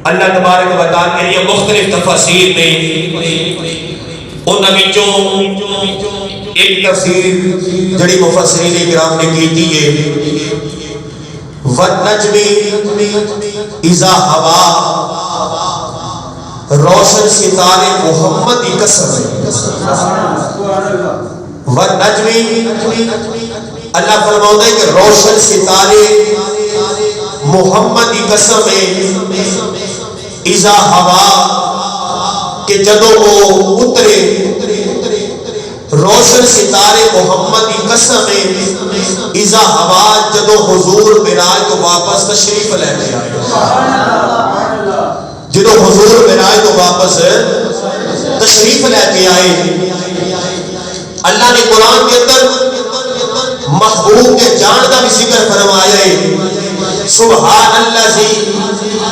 اللہ تبارک و تعالیٰ کے لیے مختلف تفاسیر نے ان وچوں ایک تفسیر جڑی مفسرین کرام نے کی تھی ہے وَالنَّجْمِ اِذَا هَوَا روشن ستارے محمد کی قسم ہے وَالنَّجْمِ اللہ فرماتا ہے کہ روشن ستارے محمد کی قسم ہے اِذَا هَوَا کہ جدو وہ اترے روشن ستارے محمد کی قسم ہے اذا ہوا جدو حضور معراج تو واپس تشریف لے کے آئے جدو حضور معراج تو واپس تشریف لے کے آئے اللہ نے قرآن کے اندر محبوب کے جان کا بھی ذکر فرمایا ہے سبحان الذی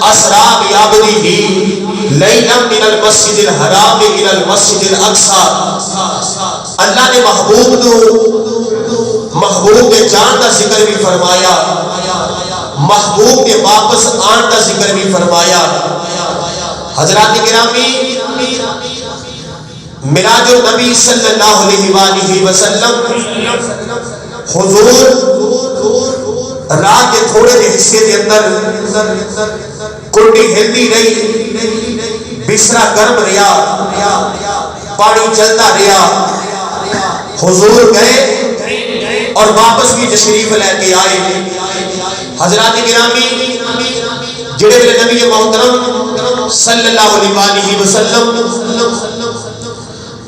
اسری بعبدہ لیلا من المسجد الحرام الى المسجد الاقصى اللہ نے محبوب کے جان کا ذکر بھی فرمایا محبوب کے واپس آن کا ذکر بھی فرمایا حضرات گرامی معراج النبی صلی اللہ علیہ وآلہ وسلم حضور رات کے تھوڑے دے حصے کے اندر کنڈی ہلدی رہی بسرا گرم رہا پانی چلتا رہا حضور گئے اور واپس بھی تشریف لے کے آئے حضرات گرامی جڑے میرے نبی محترم صلی اللہ علیہ وآلہ وسلم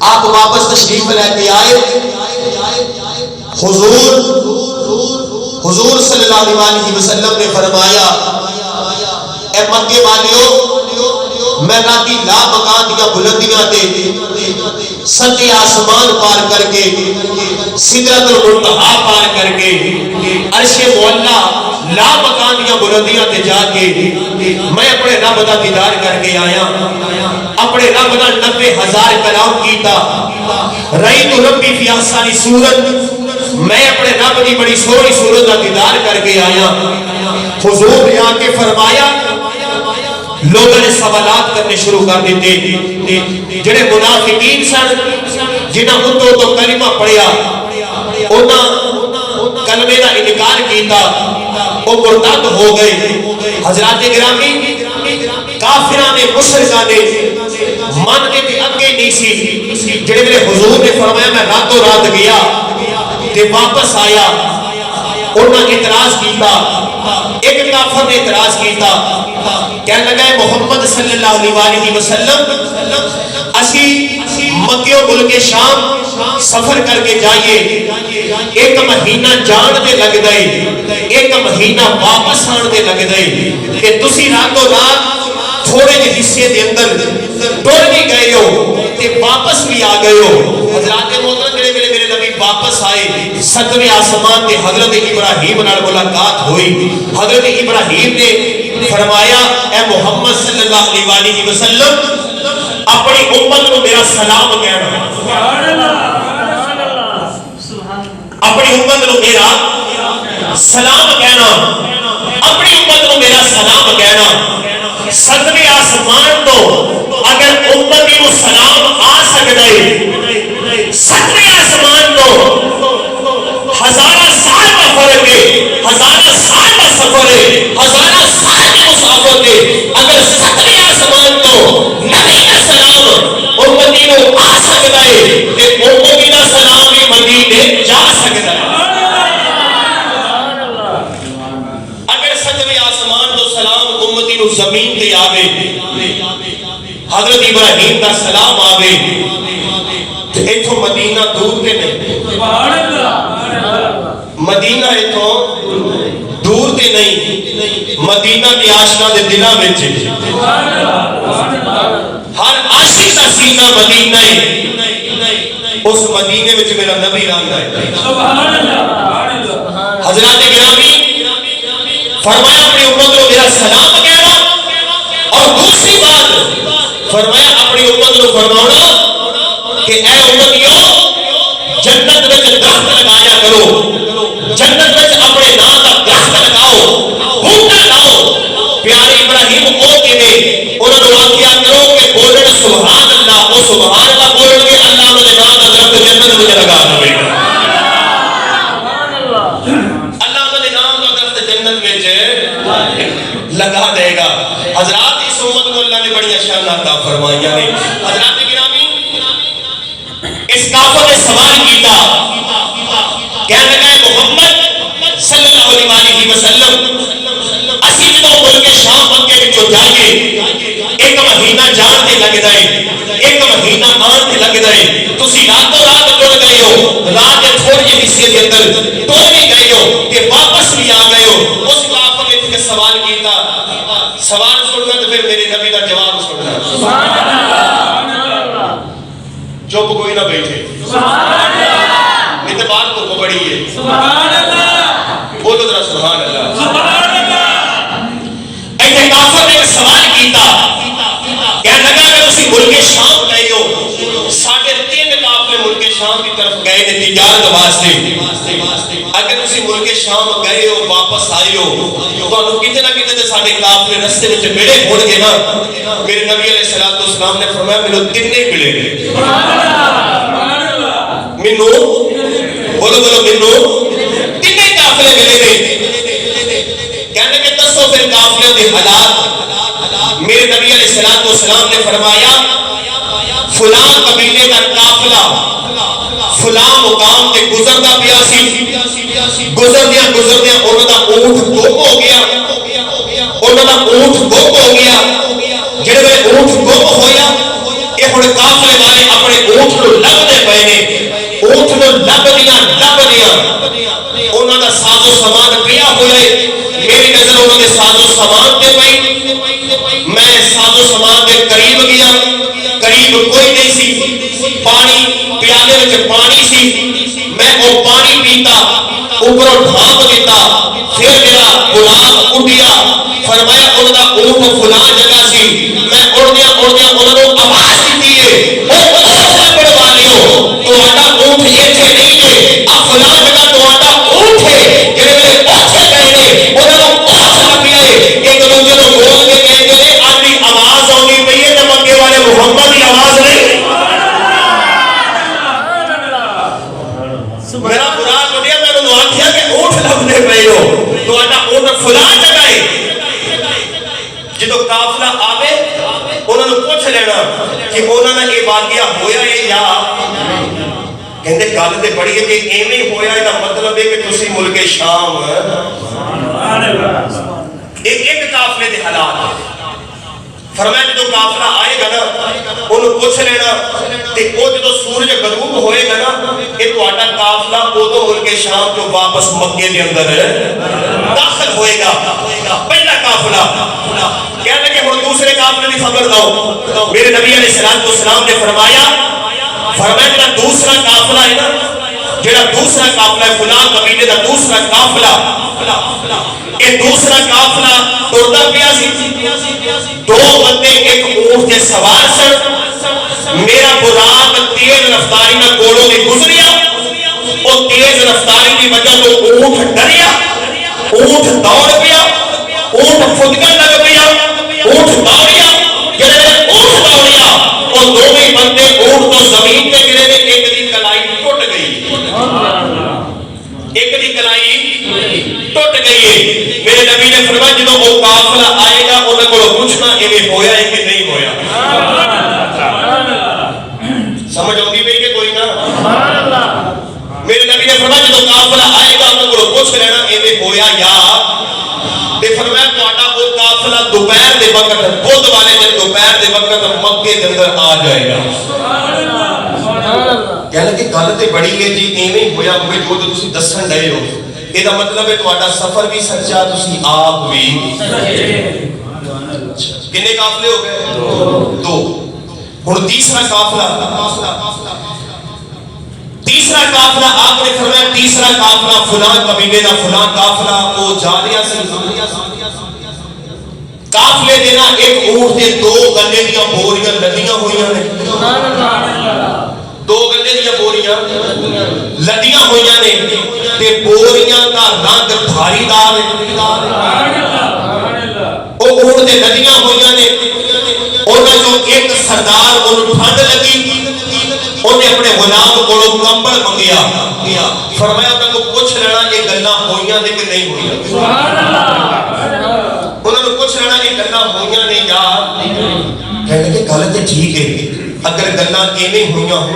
آپ واپس تشریف لے کے آئے حضور صلی اللہ علیہ وآلہ وسلم نے فرمایا اے مکے والیو میں راتی لا مکان دیا بلندیاں دے سطح آسمان پار کر کے سدرۃ المنتہا پار کر کے عرش معلا لا مکان دیا بلندیاں تے جا کے میں اپنے رب دا دیدار کر کے آیا اپنے رب دا 90,000 کلام کیتا رأیت ربی فی احسن صورت میں اپنے رب دی بڑی سونی صورت کا دیدار کر کے آیا حضور نے آ کے فرمایا لوگوں نے سوالات کرنے شروع کر دیتے جڑے منافقین سن جنہاں اتو تو کلمہ پڑھیا انہاں کلمے کا انکار کیتا وہ مرتد ہو گئے حضرات گرامی کافران نے مشرکان نے من کے بھی اگے نہیں سی جڑے میرے حضور نے فرمایا میں راتوں رات گیا کہ واپس آیا انہاں اعتراض کیتا ایک کافر نے اعتراض کیتا کہنے لگا ہے محمد صلی اللہ علیہ وآلہ وسلم اسی مکہ و ملک شام سفر کر کے جائیے ایک مہینہ جان دے لگ گئے ایک مہینہ واپس آن دے لگ گئے کہ تسی راتوں رات تھوڑے جے حصے دے اندر ٹر بھی گئے ہو تے واپس بھی آ گئے ہو حضرات محترم میرے نبی واپس آئے ستویں آسمان تے حضرت ابراہیم نال ملاقات ہوئی حضرت ابراہیم نے فرمایا اے محمد صلی اللہ علیہ وآلہ وسلم اپنی امت کو میرا سلام کہنا اپنی امت کو میرا سلام کہنا اپنی امت کو میرا سلام کہنا ستویں آسمان تو اگر امتی کو سلام آ سکتا ہے ستویں آسمان تو ہزارہ سال کا فرق ہے ہزارہ سال کا سفر ہے ہزارہ سال کا مسافر ہے اگر ستویں آسمان تو نبی کا سلام امتی کو آ سکتا ہے تو امتی کا سلام بھی مدینے جا سکتا ہے اگر ستویں آسمان تو سلام امتی کو زمین تے آوے حضرت ابراہیم کا سلام آوے تو ایتھو مدینہ دور تے نہیں مدینہ ایتھو دور تے نہیں مدینہ دی آشنا دے دلہ بچے ہر عاشق کا سینہ مدینہ ہے اس مدینے وچ میرا نبی رہندا ہے حضرات گرامی فرمایا اپنی امت کو میرا سلام کہنا اور دوسری بات فرمایا اپنی امت کو فرمانا کہ اے امتیوں جنت میں درخت لگایا کرو جنت میں اپنے نام کا درخت لگاؤ بوٹا لاؤ پیارے ابراہیم کو کہ نے انہوں نے آخیا کرو کہ بولن سبحان اللہ، وہ سبحان اللہ بولن گے، اللہ انہوں نے نام کا درخت جنت مجھے لگا دے گا، اللہ انہوں نے نام کا درخت جنت میں لگا دے گا۔ حضرات اس امت کو اللہ نے بڑی شان عطا فرمائیاں نے۔ حضرات گرامی اس کافر نے سوال کیتا، کہنے لگا محمد صلی اللہ علیہ وسلم اسی جدوں ملک شام مکے وچوں جائیے ایک مہینہ جان تے لگ جائے، ایک مہینہ آن تے لگ جائے، تسی راتوں رات ٹر گئے ہو، رات کے تھوڑے جے حصے دے اندر ٹر بھی گئے ہو کہ واپس بھی آ گئے ہو۔ اس کافر نے ایک سوال کیتا، سوال سننا تو پھر میرے نبی کا جواب سننا۔ سبحان اللہ، چپ کوئی نہ بیٹھے، سبحان اللہ، یہ تو بات کو بڑی ہے، سبحان اللہ، بولو ذرا سبحان اللہ، سبحان اللہ۔ ایسے کافر نے ایک سوال کیتا، کہنے لگا کہ تسی ملک شام گئے ہو، 3.5 قافلے ملک شام کی طرف گئے نے تجارت واسطے، اگر تسی ملک شام گئے ہو واپس آئے ہو تو کتنے نہ کتنے سارے قافلے رستے وچ ملے ہون گے نا۔ میرے نبی علیہ الصلوۃ والسلام نے فرمایا مینوں تینے ملے گے، مینوں بولو بولو مینوں تینے قافلے ملے گے۔ کہنے کہ دسو پھر قافلے دے حالات۔ میرے نبی علیہ الصلوۃ والسلام نے فرمایا فلاں قبیلے کا قافلہ فلاں مقام تے گزردا پیا سی، گزردیاں گزردیاں انہاں دا اونٹ گم ہو گیا، انہاں دا اونٹ گم ہو گیا۔ جڑے ویلے اونٹ گم ہویا یہ ہن قافلے والے اپنے اونٹ نوں لبدے پئے نے، اونٹ نوں لبدیاں انہاں دا ساز و سامان پیا ہویا ہے۔ میری نظر انہاں دے ساز و سامان تے پئی، میں ساز و سامان دے قریب گیا، قریب کوئی نہیں سی، پانی پیالے وچ پانی سی، میں وہ پانی پیتا، اوپروں ڈھانپ دیتا، پھر میرا غلام اٹھیا، فرمایا انہاں دا اونٹ فلاں جگہ سی، میں اڑدیاں اڑدیاں انہاں نوں آواز دتی ہے، او لبڑ والیو تہاڈا اونٹ ایتھے نہیں ہے، آ فلاں جگہ تہاڈا اونٹ ہے۔ جڑے ویلے اوتھے گئے نے انہاں نوں اوٹھ لبیا ہے، ایک دوجے نوں بول کے کہندے نے آدھی آواز آوندی پئی ہے تے مکے والے محمد دی آواز نہیں۔ میرا برا کٹیا، میں انہوں نے آکھیا کہ اونٹ لبنے پئے ہو، تہاڈا اونٹ فلاں جگہ ہے۔ جدو قافلہ آوے انہوں نے پوچھ لینا کہ انہوں نے یہ واقعہ ہویا ہے یا کہندے گل تے بڑی ہے کہ ایویں ہویا ہے، مطلب ہے کہ تسی ملک شام ایک قافلے دے حالات۔ فرمایا جدو قافلہ آئے گا نا انہوں پوچھ لینا تے او جدو سورج غروب ہوئے گا نا یہ تہاڈا قافلہ ادو ملک شام جو واپس مکے دے اندر داخل ہوئے گا۔ پہلا قافلہ کہنے لگے ہن دوسرے قافلے دی خبر دو۔ میرے نبی علیہ الصلوۃ والسلام نے فرمایا جڑا دوسرا قافلہ ہے نا، جڑا دوسرا قافلہ ہے فلاں قبیلے دا دوسرا قافلہ، یہ دوسرا قافلہ ٹردا پیا سی، دو بندے ایک اونٹ تے سوار سن، میرا براق تیز رفتاری نہ کولوں دی گزریا، وہ تیز رفتاری کی وجہ تو اونٹ ڈریا، اونٹ دوڑ پیا، اونٹ پھدکن لگ پیا، اونٹ دوڑیا، جڑے اونٹ دوڑیا وہ دونوں بندے اونٹ تو زمین تے گرے نے، ایک دی کلائی ٹوٹ گئی، ایک دی کلائی ٹوٹ گئی ہے۔ میرے نبی نے فرمایا جدوں وہ قافلہ آئے گا انہاں کولوں پوچھنا ایویں ہویا ہے کہ نہیں ہویا۔ سمجھ آتی پئی کہ کوئی نہ؟ میرے نبی نے فرمایا جدوں قافلہ آئے گا انہاں کولوں پوچھ لینا ایویں ہویا یا تے فرمایا تہاڈا وہ قافلہ دوپہر دے وقت بدھ والے دن دوپہر دے وقت مکے دے اندر آ جائے گا۔ کہنے کہ گل تے بڑی ہے جی ایویں ہویا ہوئے جو تسی دسن ڈے ہو، یہ دا مطلب ہے تہاڈا سفر بھی سچا تسی آپ بھی۔ کنے قافلے ہو گئے؟ دو۔ ہن تیسرا قافلہ آپ نے فرمایا تیسرا قافلہ فلاں قبیلے دا فلاں قافلہ وہ جا رہا سی، قافلے دے نا ایک اونٹ تے دو گلے دیاں بوریاں لدیاں ہوئیاں نے، دو گلے دیاں بوریاں لدیاں ہوئیاں نے تے بوریاں دا رنگ بھاری دار ہے، وہ اونٹ دے ندیاں ہوئیاں نے انہاں جو ایک سردار انہوں ٹھنڈ لگی انہیں اپنے غلام کو کمبل منگیا فرمایا انہوں کو پوچھ لینا یہ گلاں ہوئیاں نے کہ نہیں ہوئیاں سبحان اللہ انہوں نے پوچھ لینا یہ گلاں ہوئیاں نے یا کہنے کہ گل تے ٹھیک ہے اگر گلاں ایویں ہوئیاں ہوں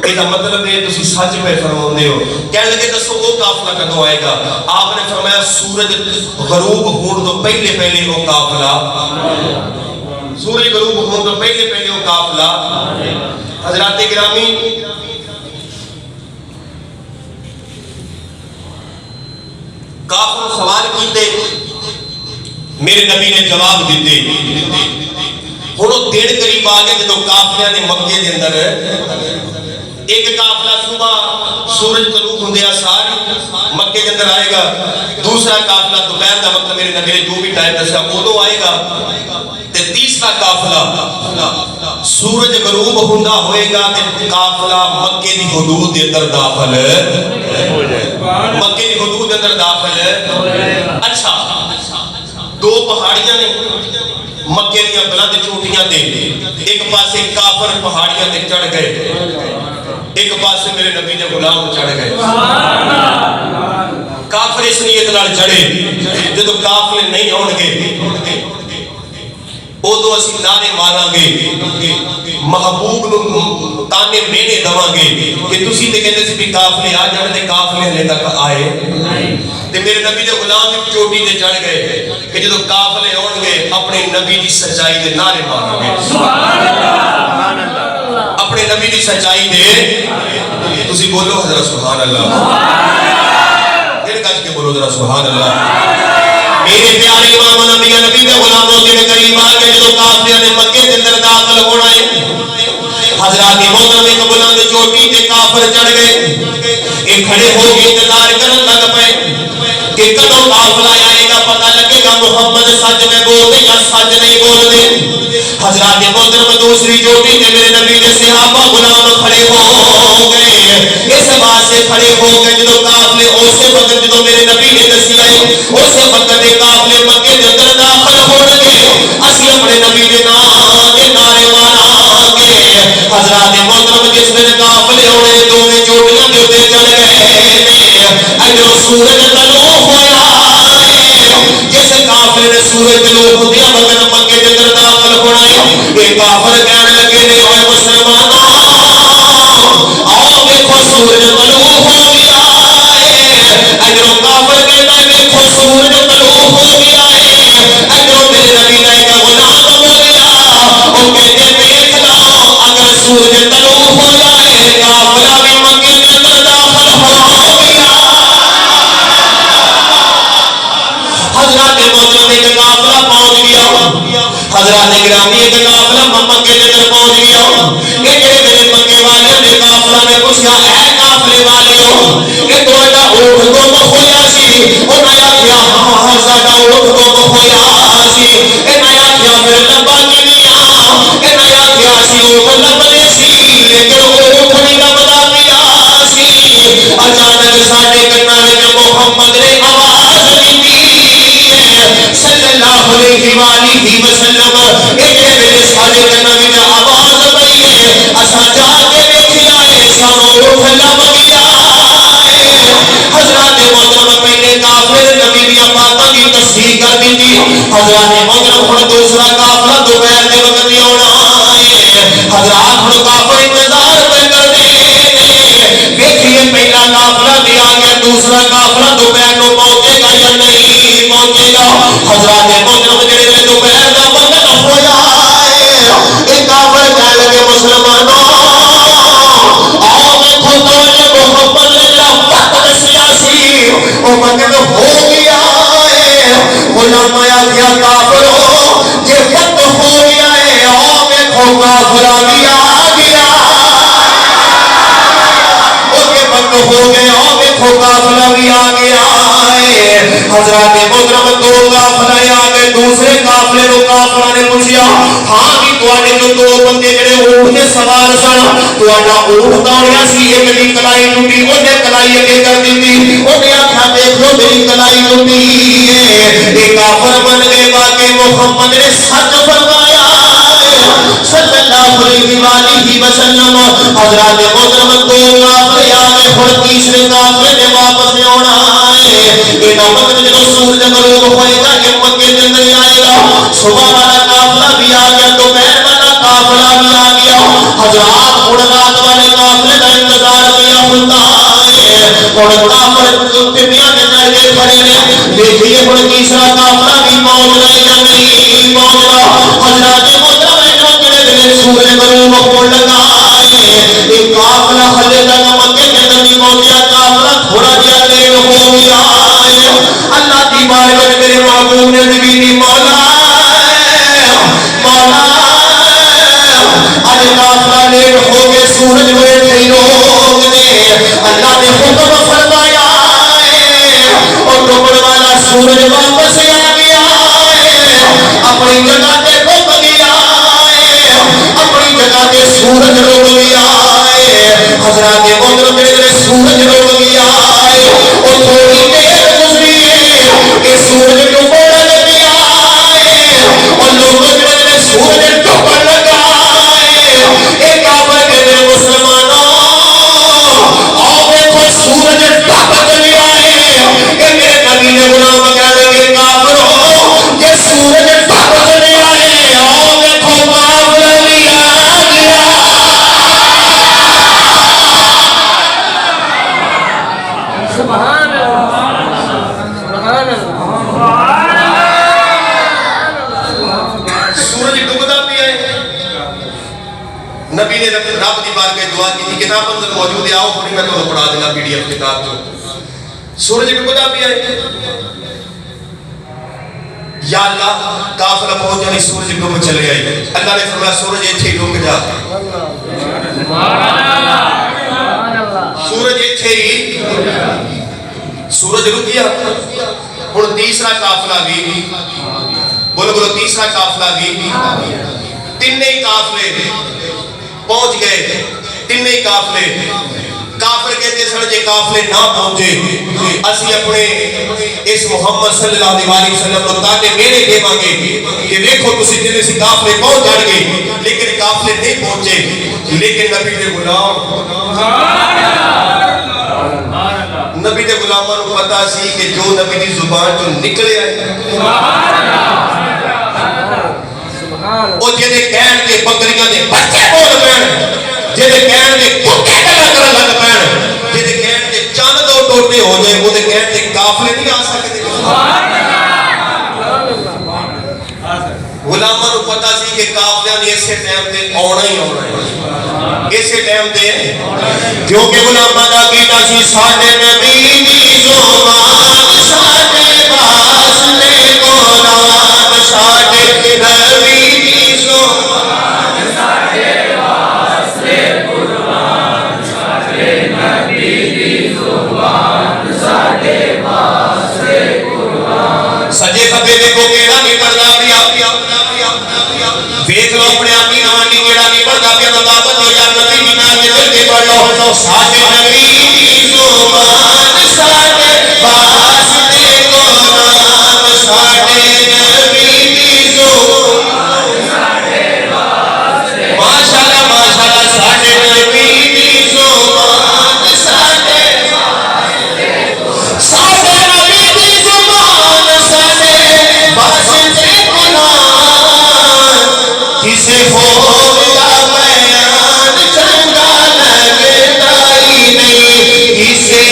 یہ مطلب ہے تسی سچ پہ فرماندے ہو کہنے لگے دسو وہ قافلہ کدوں آئے گا آپ نے فرمایا سورج غروب ہون تو پہلے وہ قافلہ سورج غروب ہون تو پہلے وہ قافلہ حضرات گرامی کافر سوال کیتے میرے نبی نے جواب دیتے ہوں دن قریب آ گئے جدو قافلے نے مکے کے اندر ایک قافلہ صبح سورج غروب ہوندیا ساری مکے کے اندر آئے گا دوسرا قافلہ دوپہر دا مطلب میرے نبی نے جو بھی ٹائم دسیا ادو آئے گا تے تیسرا قافلہ سورج غروب ہوندا ہوئے گا تے قافلہ مکے دی حدود دے اندر داخل مکے دی حدود دے اندر داخل اچھا دو پہاڑیاں نے مکے دیا بلند چوٹیاں دے ایک پاسے کافر پہاڑیاں دے چڑھ گئے ایک پاسے میرے نبی دے غلام چڑھ گئے کافر اس نیت نال چڑھے جدو قافلے نہیں ہون گے ادو اسی نعرے ماراں گے محبوب نو تانے مینے دواں گے کہ تسی تے کہندے سی بھی قافلے آ جان تے قافلے ہلے تک آئے تے میرے نبی دے غلام بھی چوٹی تے چڑھ گئے کہ جدو قافلے ہون گے اپنے نبی دی سچائی دے نعرے ماراں گے سبحان اللہ اپنے نبی دی سچائی دے تسی بولو حضرت سبحان اللہ دل کج کے بولو ذرا سبحان اللہ میرے پیارے امام نبی نبی دے غلاموں کے قریب آ کے جو قافلے نے مکے کے اندر داخل ہونا ہے حضرات محترم ایک بلند چوٹی تے کافر چڑھ گئے ایک کھڑے ہو کے انتظار کرن لگ پئے کہ کدوں قافلہ آئے گا پتہ لگے گا محمد سچ میں بولتے یا سچ نہیں بولتے حضرات محترم دوسری چوٹی تے میرے نبی دے صحابہ غلام کھڑے ہو گئے اس واسطے کھڑے ہو گئے جو قافلے اسے وقت جو میرے نبی نے دسیا ہے اسے وقت دے قافلے مکے دے اندر داخل ہون گے اسی اپنے نبی دے نام دے نعرے ماران گے حضرات محترم جس دن قافلے ہونے دوویں چوٹیاں دے اوتے چڑھ گئے اندروں سورج طلوع ہویا جس قافلے نے سورج طلوع ہوندیا وقت مکے دے اندر داخل ہونا ہے اے کافر کہنے لگے نے اوے مسلمانوں آؤ دیکھو سورج طلوع ہو گیا ہے اندروں کافر کہتا ہے دیکھو سورج طلوع ہو گیا ہے اندروں میرے نبی کا ایک غلام بولیا وہ کہتے دیکھ لو اگر سورج طلوع ہو جائے قافلہ بھی مکے کے اندر داخل ہو گیا حضرات محترم ایک قافلہ پہنچ گیا حضرات گرامی ایک قافلہ مکے کے اندر پہنچ گیا ایک میرے مکے والے نے قافلہ نے پوچھا اے قافلے والیو کہ تہاڈا اونٹ گم ہویا سی انہاں آکھیا ہاں ساڈا اونٹ گم ہویا سی انہاں آکھیا پھر لبا کیویں انہاں آکھیا سی اونٹ لبنے سی لیکن اونٹ نہیں لبدا پیا سی اچانک ساڈے کناں وچ محمد نے آواز دتی صلی اللہ علیہ وآلہ وسلم ایک ویلے ساڈے کناں وچ آواز پئی ہے اساں جا کے ویکھیا ہے سانوں اونٹ لب گیا حضرات محترم پہلے قافلے نبی دی باتاں دی تصدیق کر دیتی حضرات محترم ہن دوسرا قافلہ دوپہر دے وقت ہی آنا ہے حضرات ہن کافر انتظار پہ کردے دیکھیے پہلا قافلہ بھی آ گیا دوسرا قافلہ دوپہر کو پہنچے گا یا نہیں پہنچے گا حضرات محترم جڑے دوپہر دا وقت ہویا ہے ایک کافر کہنے لگے مسلمانوں آؤ دیکھو تو محمد نے وقت دسیا سی وہ وقت ہو گیا ہے غلام آیا کافروں یہ وقت ہو گیا ہے آؤ دیکھو قافلہ بھی آ گیا وقت ہو گیا دیکھو قافلہ بھی آ گیا ہے حضرات محترم دو قافلے آ گئے دوسرے قافلے کو قافلہ نے پوچھا ہاں بھی تواڈے جو دو بندے جڑے اونٹ تے سوار سن تواڈا اونٹ دوڑیا سی ایک دی کلائی ٹوٹی اونے کلائی اگے کر دتی اونے آکھیا دیکھو میری کلائی ٹوٹی اے کافر بن گئے واقعی محمد نے سچ فرمایا صلی اللہ علیہ وآلہ وسلم حضرات محترم دو کافر آگے ہن تیسرے کافر نے واپس آنا ہے انہاں وقت جدوں سورج غروب ہوئے گا یہ مکے کے اندر آئے گا صبح والا قافلہ بھی آ گیا دوپہر والا قافلہ بھی آ گیا حضرات ہن رات والے قافلے کا انتظار کیا ہوتا ہے ہن کافر کتنیاں کے درجے کھڑے نے دیکھیے ہن تیسرا قافلہ بھی پہنچ رہا یا نہیں پہنچ رہا حضرات محترم سورج غروب ہون لگا ایک قافلہ ہلے تک مکے کے اندر نہیں پہنچا قافلہ تھوڑا جہا لیٹ ہو گیا اللہ کی بارگاہ میرے محبوب نے نبی دی مولا مولا اج قافلہ لیٹ ہو گئے سورج ہوئے تھے لوگ نے اللہ نے حکم فرمایا اور ڈوبن والا سورج واپس آ گیا اپنی جگہ تے رک گیا اپنی جگہ تے سورج رک گیا حضرات محترم میرے سورج رک گیا اور تھوڑی دیر گزری کہ سورج ڈوبن لگ گیا اور لوگ جڑے سورج ڈوبن لگا اے کافر کہتے ہیں مسلمانوں آؤ دیکھو سورج ڈوب گیا ہے کہ میرے نبی نے غلام کہنے لگے کافروں یہ سورج ڈوب گیا ہے آؤ دیکھو قافلہ بھی آ گیا سبحان اللہ سبحان اللہ سورج ڈوبتا بھی ہے نبی نے رب دی بارگاہ دعا کی تھی کتاب اندر موجود ہے آؤ تھوڑی میں تو پڑھا دینا پی ڈی ایف کتاب جو سورج ڈوبتا بھی ہے یا اللہ کافر پہنچ جانی سورج ڈوب چلے آئی اللہ نے فرمایا سورج ایتھے ہی ڈوب جا سورج ایتھے ہی سورج رک گیا ہن تیسرا قافلہ بھی بولو بولو تیسرا قافلہ بھی تین ہی قافلے پہنچ گئے تین ہی قافلے کافر کہتے سن جے قافلے نہ پہنچے اسی اپنے اس محمد صلی اللہ علیہ وسلم کو تانے میرے دے مانگے کہ دیکھو تسی جنے سے قافلے پہنچ جان گے لیکن قافلے نہیں پہنچے لیکن نبی دے غلام نبی دے غلاماں نو پتہ سی کہ جو نبی دی زبان جو نکلے آئے او جدے کہن کے بکریاں دے بچے بول پین جدے کہن کے کتے گلا کرن لگ پین جدے کہن کے چند دو ٹوٹے ہو جائے وہ دے کہن کے قافلے نہیں آ سکتے غلاماں نو پتہ سی کہ قافلیاں نے اسے ٹائم تے آنا ہی آنا ہے اسے ٹائم تے کیونکہ غلاماں دا کیتا سی ساڈے نبی دی زبان ساڈے واسطے قرآن ساڈے نبی دی زبان ساڈے واسطے قرآن ساڈے نبی دی زبان ساڈے واسطے قرآن سجے کھبے دیکھو کیڑا نہیں پڑھدا پیا دیکھ لو اپنے آپ ہی نام نہیں کیڑا نہیں پڑھدا پیا تو بابت ہو یا نبی دی نام کے دل کے پڑھ لو ساڈے نبی دی زبان ساڈے واسطے قرآن ساڈے نبی دی زبان ساڈے واسطے ماشاءاللہ ماشاءاللہ ساڈے نبی دی زبان ساڈے واسطے ساڈے نبی دی زبان ساڈے واسطے قرآن کسے ہور دا بیان چنگا لگدا ہی نہیں کسے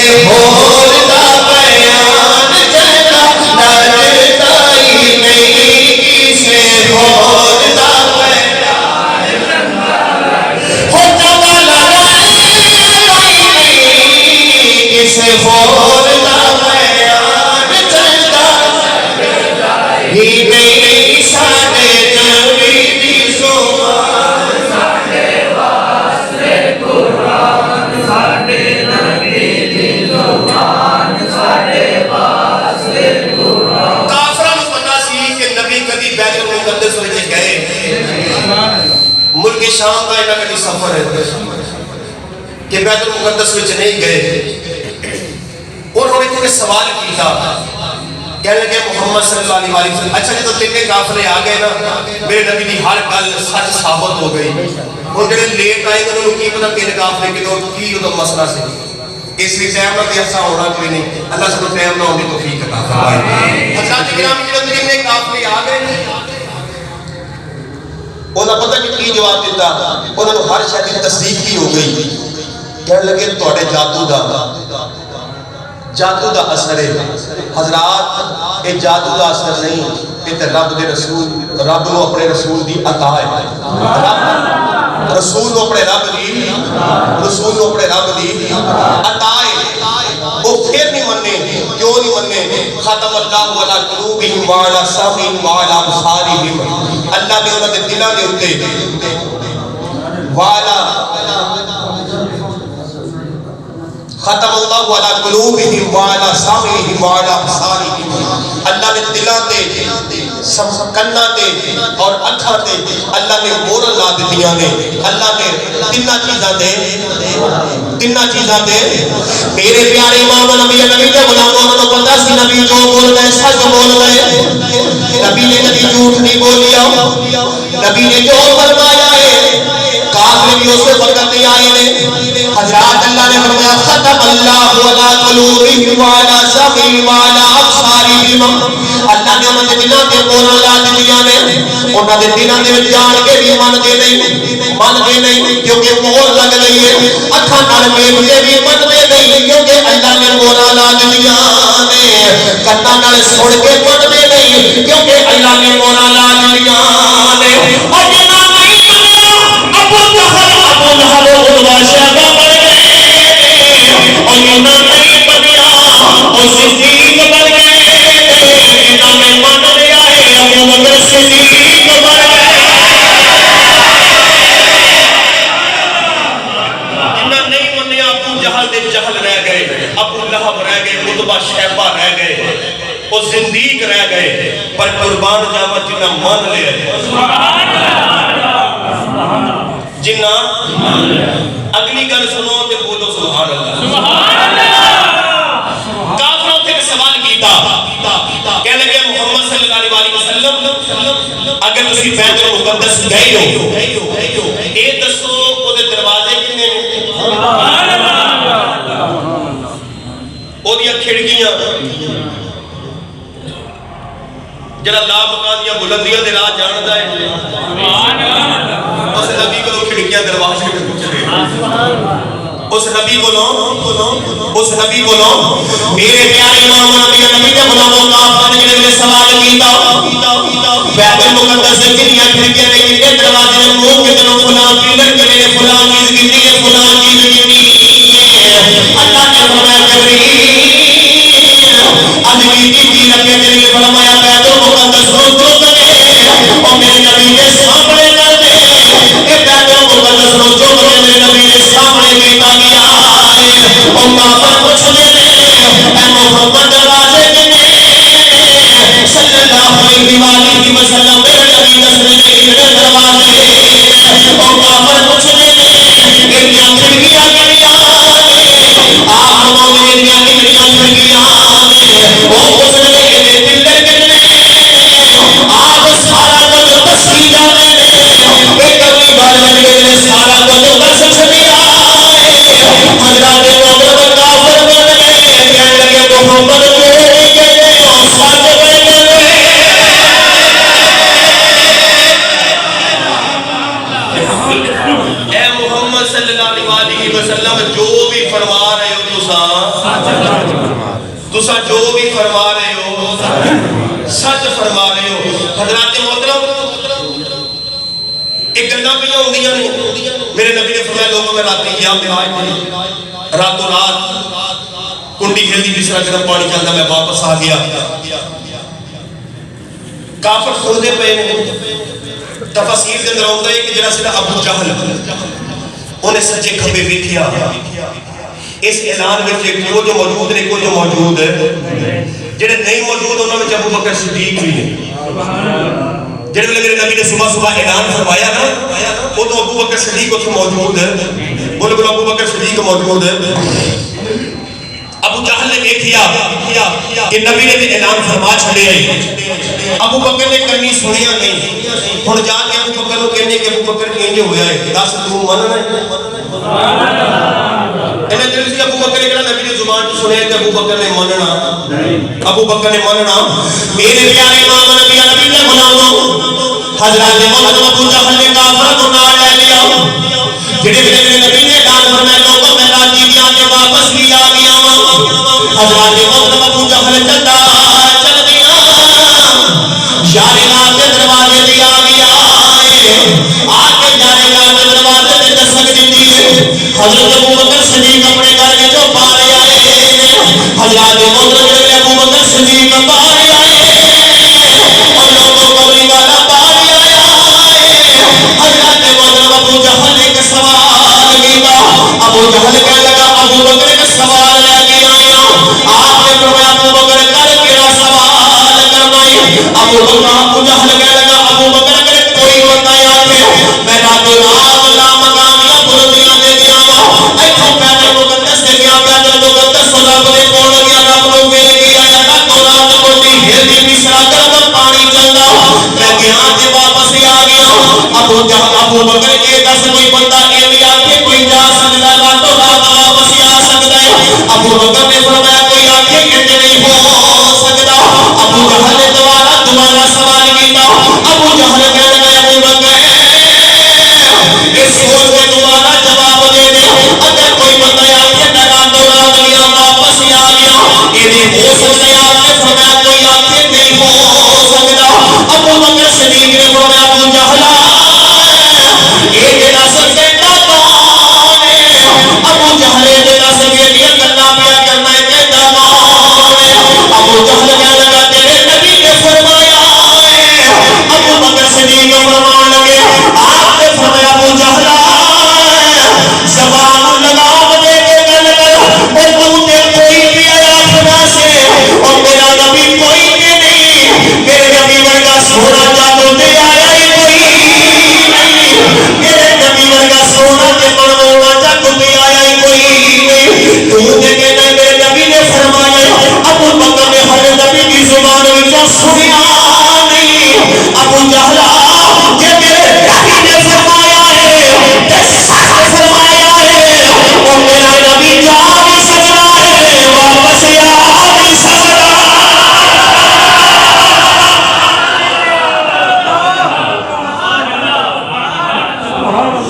ملک شام کا انہاں کبھی سفر ہے کہ بیت المقدس وچ نہیں گئے. انہوں نے کوئی سوال کیا، کہنے لگے محمد صلی اللہ علیہ وسلم اچھا جی تو تینے قافلے آ گئے نا، میرے نبی دی ہر گل سچ ثابت ہو گئی، اور جڑے لیٹ آئے انہوں نے کی پتا تینے قافلے کدوں کی ادو مسئلہ سے. اس لیے ٹائم نہ ایسا ہونا کوئی نہیں، اللہ سب کو ٹائم نہ ہونے توفیق عطا فرمائے. حضرات گرامی جب تینے قافلے آ گئے انہوں نے پتہ کہ کی جواب دیتا، انہوں نے ہر شے دی تصدیق کی ہو گئی. کہنے لگے تواڈے جادو دا اثر ہے. حضرات یہ جادو دا اثر نہیں، یہ تے رب دے رسول، رب نو اپنے رسول دی عطا ہے. رسول نو اپنے رب دی عطا ہے. وہ پھر نہیں مننے، کیوں نہیں مننے؟ ختم اللہ علی قلوبہم وعلی سمعہم وعلی ابصارہم، اللہ نے انہاں دے دلاں دے اوتے ختم اللہ علی قلوبہم وعلی سمعہم وعلی ابصارہم، اللہ نے دلاں تے کناں تے اور اکھاں تے اللہ نے مہر لا دتیاں نے. اللہ نے تیناں چیزاں تے میرے پیارے امام نبی دے غلاموں نوں پتہ سی نبی جو بول گئے سچ بول گئے. نبی نے کبھی جھوٹ نہیں بولیا، نبی نے جو فرمایا ہے کافر بھی اس وقت نہیں آئے نے. حضرات اللہ نے فرمایا ختم اللہ علی قلوبہم وعلی سمعہم وعلی ابصارہم، اللہ نے انہاں دے دلاں تے مہر لا دتیاں نے. انہاں دے دلاں دے وچ جان کے بھی من دے نہیں کیونکہ مہر لگ گئی ہے. اکھاں نال ویکھ کے بھی من دے نہیں کیونکہ اللہ نے مہر لا دتیاں نے. کناں نال سن کے من دے نہیں کیونکہ اللہ نے مہر لا دتیاں نے. اور جنہ نہیں منیا ابو جہل عدوہ شیبہ بن گئے، اور جنہ نہیں منیا وہ صدیق بن گئے. جنہ نے من لیا ہے ابو بکر صدیق بن گئے. جنہ نہیں منیا ابو جہل دے جہل رہ گئے، ابو لہب رہ گئے، عتبہ شیبہ رہ گئے، وہ زندیق رہ گئے. پر قربان جاوا جنہ من لیا جنہ اگلی گل سنو تے بولو سبحان اللہ. کافروں تے سوال کیتا، کہنے لگے محمد صلی اللہ علیہ وسلم اگر تسی بیت المقدس گئے ہو اے دسو او دے دروازے کنے نے، او دی کھڑکیاں جڑا لا مکان دیا بلندیاں دے راہ جاندا ہے. اس نبی کو کھڑکیاں دروازے پہ پوچھے، اس نبی کو میرے پیارے امام نبی دے غلاموں کا آپ نے جڑے سوال کیتا بیت المقدس دے کنیاں کھڑکیاں نے کنے دروازے نے منہ کے دنوں فلاں پلر کے نے فلاں چیز کیتی ہے فلاں چیز کیتی ہے. اللہ نے فرمایا جبریل اج کی چیز رکھے تیرے فرمایا بیت المقدس کو جو کرے اور میرے نبی کے سامنے کر دے. بیت المقدس کو جو کرے میرے نبی کے سامنے کیتا گیا ہے. اور کافر پوچھتے ہیں اے محمد دروازے کنے صلی اللہ علیہ وآلہ وسلم میرے نبی دسنے نے کنے دروازے. اور کافر پوچھتے ہیں کتنیاں کھڑکیاں کنیاں آپ فرماؤ کتنیاں کھڑکیاں وہ پوچھتے ہیں کہ پلر کتنے آپ سارا کچھ دسی جانے نے ایک اگلی بار لگے سارا کچھ دس چھڑیا. حضرات محمد کافر بن گئے، کہنے لگے محمد جو بھی کہتے ہو سچ بن گئے. اے محمد صلی اللہ علیہ وسلم جو بھی فرما رہے ہو تسا جو بھی فرما رہے ہو سچ فرما رہے ہو. حضرات محترم ایک گلاں پیاں ہوندیاں نے. میرے نبی نے فرمایا لوگوں میں رات قیام میں آئے راتوں رات کنڈی کھلدی بسرا گرم پانی چلدا میں واپس آ گیا. کافر سنتے پے نے. تفسیر کے اندر آتا ہے کہ جڑا سیدھا ابو جہل انہیں سچے کھبے ویکھیا اس اعلان میں کوئی جو موجود ہے کوئی جو موجود ہے جڑے نہیں موجود انہوں میں ابو بکر صدیق بھی ہیں. جڑے میرے نبی نے صبح صبح اعلان فرمایا نا وہ تو ابو بکر صدیق اتنے موجود ہے، بولو بولو ابو بکر صدیق موجود ہے۔ ابو جہل نے دیکھیا کہ نبی نے اعلان فرما چھڑے ہیں، ابو بکر نے کرنی سنیا نہیں، ہن جا کے ابو بکر نو کہنے کہ ابو بکر انج ہویا ہے، دس تو مننا ہے؟ انہیں دل سے ابو بکر نے کہا نبی نے زبان تو سنے کہ ابو بکر نے مننا، ابو بکر نے مننا۔ میرے پیارے امام نبی نبی نے بناؤ حضرات محمد ابو جہل نے کافر کو نال لے لیا، جڑے میرے نبی نے اعلان فرمایا لوگوں میں راضی بھی آ کے واپس بھی آ گیا۔ حضرات محمد ابو جہل چلتا چل دیا، یار گاہ کے دروازے بھی آ گیا، آ کے یار گاہ کے دروازے میں دستک دیتی ہے۔ حضرت ابو بکر صدیق اپنے گھر میں جو پارے آئے، حضرات محمد ابو بکر صدیق پارے آئے اور لوگوں قبری والا پارے آیا۔ حضرت محمد ابو جہل نے ایک سوال کیا، ابو جہل کہنے لگا ابو بکر ایک سوال لے کے آیا۔ آپ نے فرمایا ابو بکر کر کیڑا سوال کرنا ہے؟ ابو جہل کہنے لگا ابو بکر اگر کوئی بتایا کہ میں راتوں رات لامقامیاں بلندیاں دے گیا وا، ایتھوں بیت المقدس دے گیا، بیت المقدس رب دے کول گیا، رب نو مل گیا، راتوں رات کوئی ہلدی مصرا گرم پانی چلدا، میں گیا تے واپس ہی آ گیا۔ ابو بکر یہ دس کوئی بندہ ایویں آ کے کوئی جا سکدا راتوں رات واپس ہی آ سکدا ہے؟ ابو بکر نے فرمایا کوئی آنکھیں کہتے نہیں ہو سکتا۔ ابو جہل نے دوبارہ سوال کیتا، ابو جہل کہنے لگا ابو بکر اس سوچ کے دوبارہ جواب دے دے، اگر کوئی بندہ آنکھیں میں راتوں رات گیا واپس ہی آ گیا یہ نہیں ہو سکتا۔ آپ نے فرمایا کوئی آنکھیں نہیں ہو سکتا۔ ابو بکر صدیق نے فرمایا ابو جہل یہ جڑا سکتا کون ہے؟ ابو جہل جڑا سکتا گلا پیا کرنا ہے کہتا کون ہے؟ ابو جہل کہنے لگا تیرے نبی نے فرمایا ہے۔ ابو بکر صدیق فرمان لگے، آپ نے فرمایا ابو جہل زبان لگام دے کے گل کر، اور تو تے کوئی بھی آیا خدا سے اور میرا نبی کوئی بھی نہیں، میرے نبی ورگا سونا جادو دے آیا ہی کوئی نہیں، میرے نبی ورگا سونا تے بنوانا جادو دے آیا ہی کوئی نہیں، تو تے کہنا میرے نبی نے فرمایا۔ ابو بکر نے ہر نبی کی زبان وچوں سنیا نہیں۔ ابو جہل جے میرے نبی نے فرمایا ہے تے سچ فرمایا ہے، اور میرا نبی جا بھی سکتا ہے واپس آ بھی سکتا۔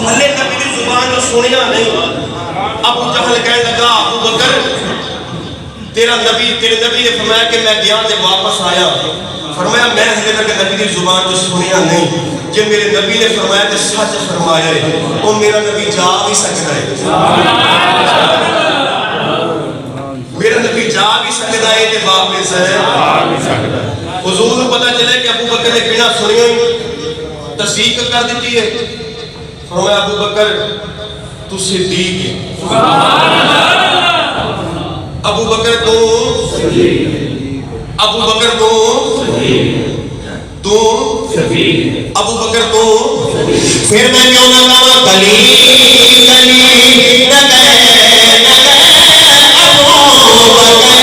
ہلے نبی کی زبان جو سنیا نہیں۔ ابو جہل کہنے لگا ابو بکر تیرے نبی نے فرمایا کہ میں گیا تے واپس آیا، فرمایا میں ہلے تک نبی کی زبان جو سنیا نہیں، جب میرے نبی نے فرمایا تے سچ فرمایا ہے، وہ میرا نبی جا بھی سکتا ہے، میرا نبی جا بھی سکتا ہے تے واپس ہے۔ حضور کو پتہ چلے کہ ابو بکر نے بنا سنیا ہی تصدیق کر دیتی ہے، فرمایا ابو بکر تو صدیق ہے۔ ابو بکر تو ابو بکر تو ابو بکر تو پھر میں کیوں نہ کہاں گلی گلی نہ گئے ابو بکر گلی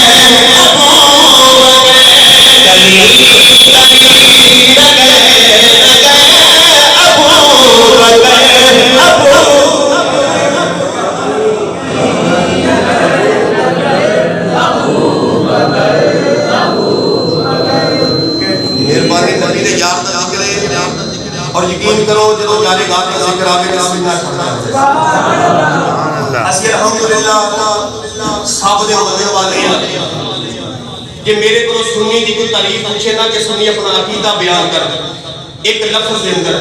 گلی نہ گئے ابو مہربانی نبی نے یار کا ذکر ہے، اور یقین کرو جب یار گاہ کا ذکر آگے تو سننا پڑتا ہے۔ اسی الحمدللہ سب دے ماننے والے ہیں کہ میرے کو سنی دی کوئی تعریف پوچھے نہ کہ سنی اپنا عقیدہ بیان کر ایک لفظ دے اندر،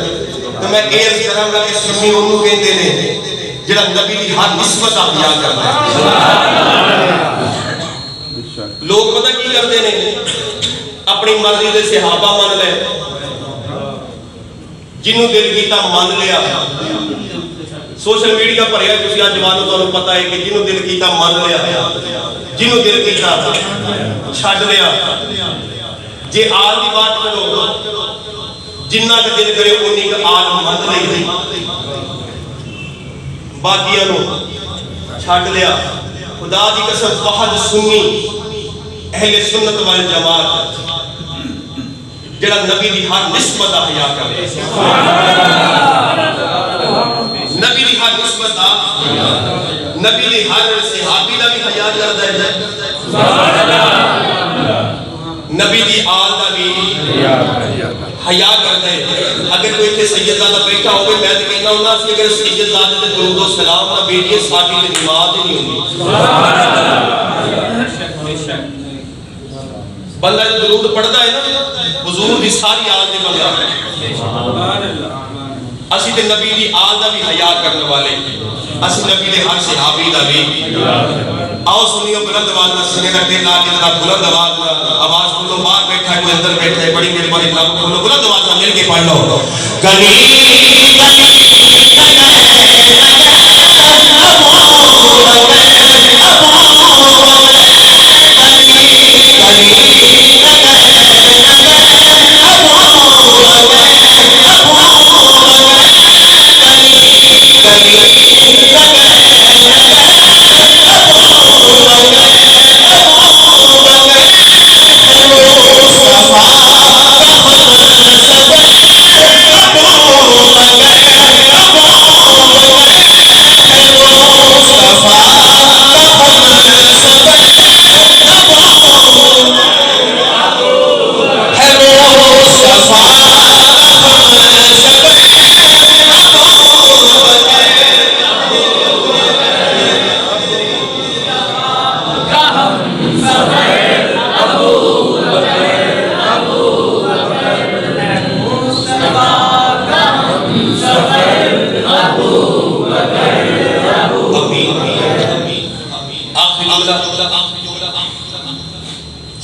تو میں عرض کراں گا کہ سنی اونوں کہندے نے جڑا نبی دی ہر نسبت آپ بیان کرتا ہے۔ لوگ پتہ کی کرتے ہیں اپنی مرضی دے صحابہ من لے، جنہوں دل کیتا من لیا، سوشل میڈیا پر ہے تسی اج جوانوں تانوں پتہ ہے کہ جنہوں دل کیتا من لیا، جنہوں دل کیتا چھڈ لیا۔ جے آج دی بات کرو جنہ کا دل کرے انہی کا آل مند لئی باقیاں نو چھاٹ لیا خدا دی قسم فہد سنی اہل سنت والجماعت جڑا نبی دی ہر نسبت دا حیا کرے نبی دی ہر نسبت دا نبی دی ہر صحابی دا بھی حیا کردا ہے سبحان اللہ نبی دی آل دا بھی حیا کردا ہے اگر کوئی تے سیدزادہ بیٹھا ہوے میں تے کہنا ہوندا سی اگر سیدزادے تے درود و سلام نہ بھیجیے ساڈی تے نماز ہی نہیں ہوندی سبحان اللہ بے شک بندہ جو درود پڑھتا ہے نا حضور دی ساری آل دے بندہ اسی تے نبی دی آل دا بھی حیا کرنے والے اسی نبی دے ہر صحابی دا بھی آؤ سنیو بلند آواز نہ سنے کا دل لا کے ذرا بلند آواز بولو باہر بیٹھا ہے کوئی اندر بیٹھا ہے بڑی مہربانی رب بولو بلند آواز نہ مل کے پڑھ لو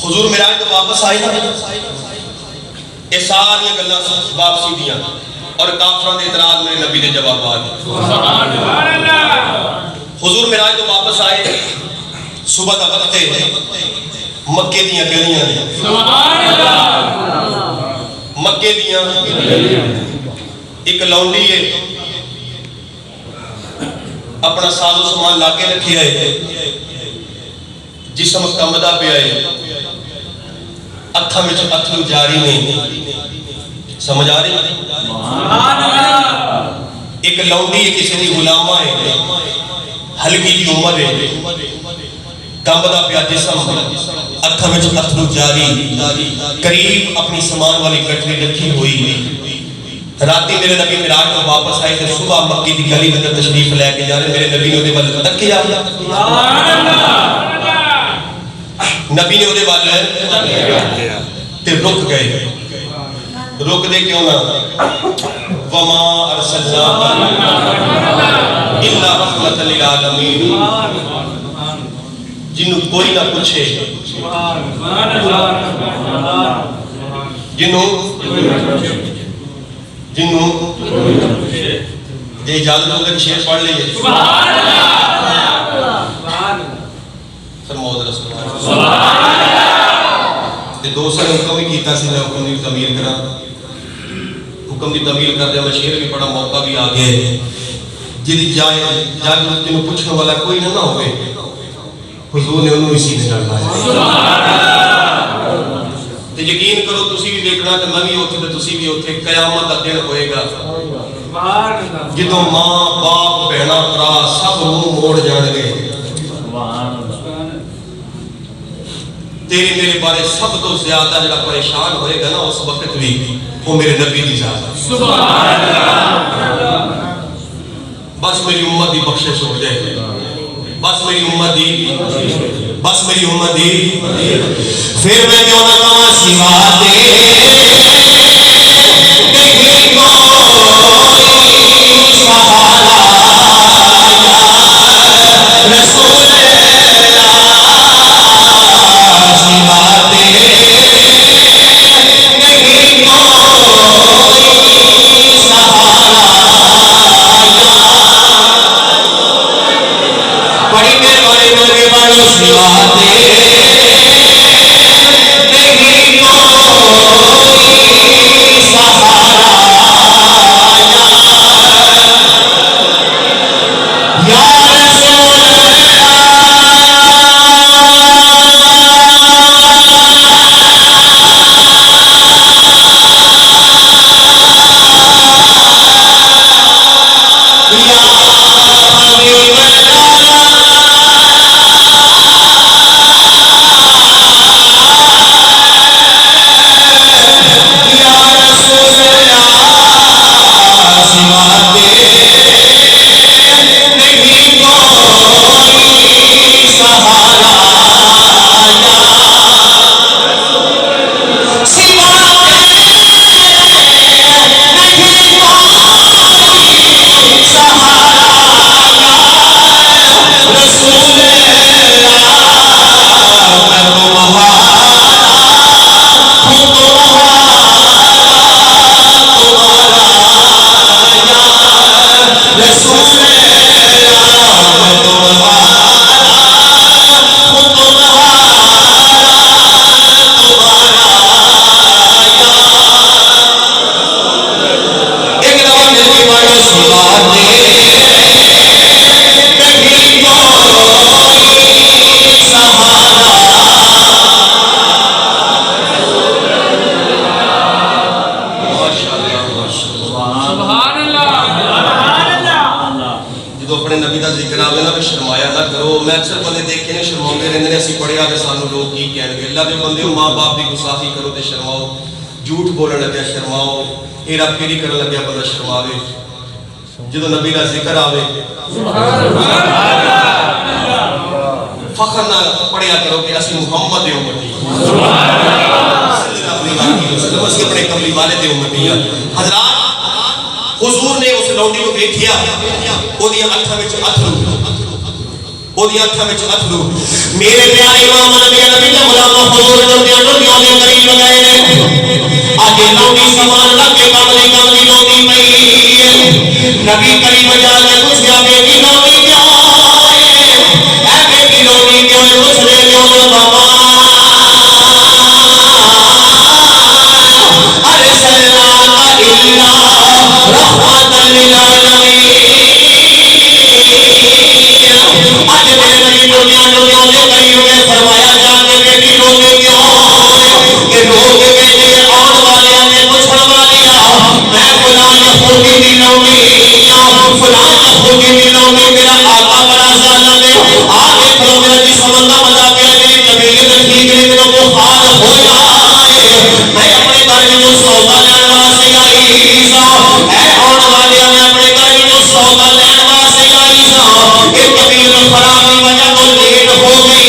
حضور معراج تو واپس آئے نا یہ ساری گلاں واپسی دیاں اور کافراں دے اعتراض میرے نبی دے جوابات حضور معراج تو واپس آئے صبح دا وقت ہے مکے دیاں گلیاں سبحان اللہ مکے دیاں ایک لونڈی ہے اپنا ساز و سامان لا کے رکھی ہے جسم کمدا پہ آئے اکھاں وچ اتھرو جاری نہیں سمجھ آ رہی ایک لونڈی ہے کسی دی غلامہ ہے ہلکی دی عمر ہے کمدا پہ جسم اکھاں وچ اتھرو جاری قریب اپنی سامان والی کٹری رکھی ہوئی راتی میرے نبی معراج تو واپس آئے تھے صبح مکی دی گلی میں تشریف لے کے جا رہے میرے نبی نے اودے ول تکیا نبی نے اودے ول تے رک گئے رک دے کیوں نہ وما ارسلنا الا رحمت للعالمین جنوں کوئی نہ پوچھے جنوں یہ اجازت ہو گئی شیر پڑھ لئیے سبحان اللہ فرماؤ ذرا سبحان اللہ دو سال حکم ہی کیتا سی میں حکم دی تعمیل کرا حکم دی تعمیل کر دیا میں شیر بھی پڑھا موقع بھی آگئے جدی جائے جنوں پوچھنے والا کوئی نہ ہوئے حضور نے انہوں اسی نے ڈالنا ہے تے یقین کرو تسی بھی دیکھنا کہ میں بھی ہوتے تے تسی بھی ہوتے قیامت کا دن ہوئے گا جدوں ماں باپ بہنا بھرا سب منہ موڑ جان گے تیرے میرے بارے سب تو زیادہ جڑا پریشان ہوئے گا نا اس وقت بھی وہ میرے نبی دی ذات سبحان اللہ بس میری امت دی بخشش ہو جائے بس میری امت دی بس میری امت دی پھر میں کیوں نہ کہاں سوا دے نہیں کوئی سہارا رسول سہارا سبحان اللہ جدو اپنے نبی دا ذکر آوے نا بھی شرمایا نہ کرو. میں اکثر بندے دیکھے نے شرماؤندے رہندے نے اسی پڑھیا تے سانو لوگ کی کہن گے. اللہ دے بندے ماں باپ دی گستاخی کرو تے شرماؤ, جھوٹ بولن لگیا شرماؤ, ہیرا پھیری کرن لگیا بندہ شرماوے. جدو نبی دا ذکر آوے فخر نہ پڑھیا کرو کہ اسی محمد دے امتی اسی اپنے کملی والے دے امتی. حضرات حضور نے اس لونڈی کو دیکھیا, اودیاں اکھاں وچ اتھرو, اودیاں اکھاں وچ اتھرو. میرے پیارے امام نبی دے غلام حضور دے قریب گئے نے. اج لونڈی سامان رکھ کے کملی لونڈی پئی. نبی کریم جا کے پوچھیا بیٹی لونڈی کیوں ہے, اے بیٹی لونڈی کیوں ہے, پوچھ لے کیوں بابا. فرمایا جا کے بیٹی رونے کیوں کہ روگ میرے آن والے نے پوچھن والیا میں فلاں یہودی دی لونڈی فلاں یہودی دی لونڈی میرا آقا بڑا ظالم ہے. آگے کھڑو میرا جسم کا مزہ پیا, میری طبیعت ٹھیک نہیں, میرا بخار ہویا ہے, میں اپنے گھر میں سودا لین واسطے آئی سا. اے آن والے میں اپنے گھر میں سودا لین واسطے آئی سا. یہ طبیعت خراب کی وجہ تو لیٹ ہو گئی.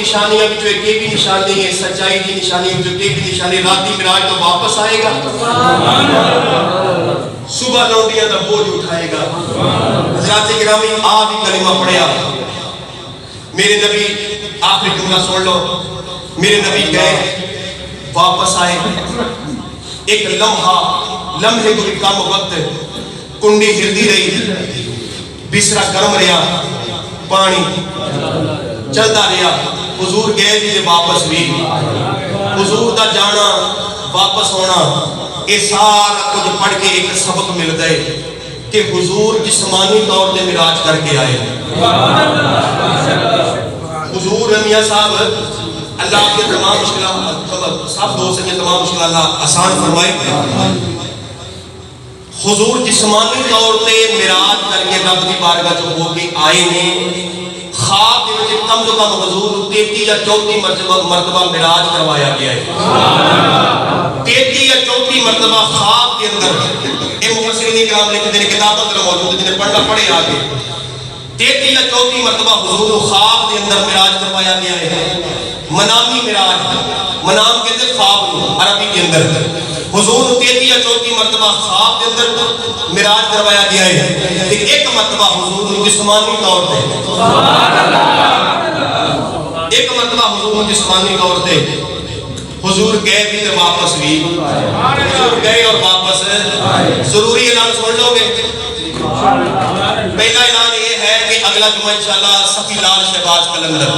نشانیاں وچوں ایک بھی نشانی ہے سچائی دی نشانی وچوں ایک بھی نشانی رات دی معراج تو واپس آئے گا صبح لونڈیاں دا بوجھ اٹھائے گا حضرات گرامی آپ ہی کلمہ پڑھیا میرے نبی آخری جملہ سن لو میرے نبی کہے واپس آئے. ایک لمحے کو بھی کم وقت کنڈی ہلدی رہی, بسرا گرم رہا, پانی چلتا رہا. حضور گئے بھی واپس بھی. حضور دا جانا واپس ہونا, یہ سارا کچھ پڑھ کے ایک سبق ملتا ہے کہ حضور جسمانی طور پہ معراج کر کے آئے. حضور میاں صاحب اللہ کے تمام مشکلات سب دوست کے تمام مشکلات اللہ آسان فرمائے. حضور جسمانی طور پہ معراج کر کے رب کی بارگاہ جو ہو کے آئے ہیں, خواب کے وچ کم تو کم حضور 33 یا 34 مرتبہ معراج کروایا گیا ہے. 33 یا 34 مرتبہ خواب کے اندر, یہ مفسرین کرام لکھتے ہیں, کتابوں میں موجود ہے, جنہیں پڑھنا پڑے آگے. 33 یا 34 مرتبہ حضور کو خواب کے اندر معراج کروایا گیا ہے. منامی معراج, منام کہتے ہیں خواب عربی کے اندر. حضور کو 33 یا 34 مرتبہ خواب کے اندر معراج کروایا گیا ہے. ایک مرتبہ حضور کو جسمانی طور پہ, ایک مرتبہ حضور کو جسمانی طور پہ حضور گئے بھی تو واپس بھی. حضور گئے اور واپس. ضروری اعلان سن لو گے. پہلا اعلان یہ ہے کہ اگلا جمعہ انشاءاللہ صفی لال شہباز قلندر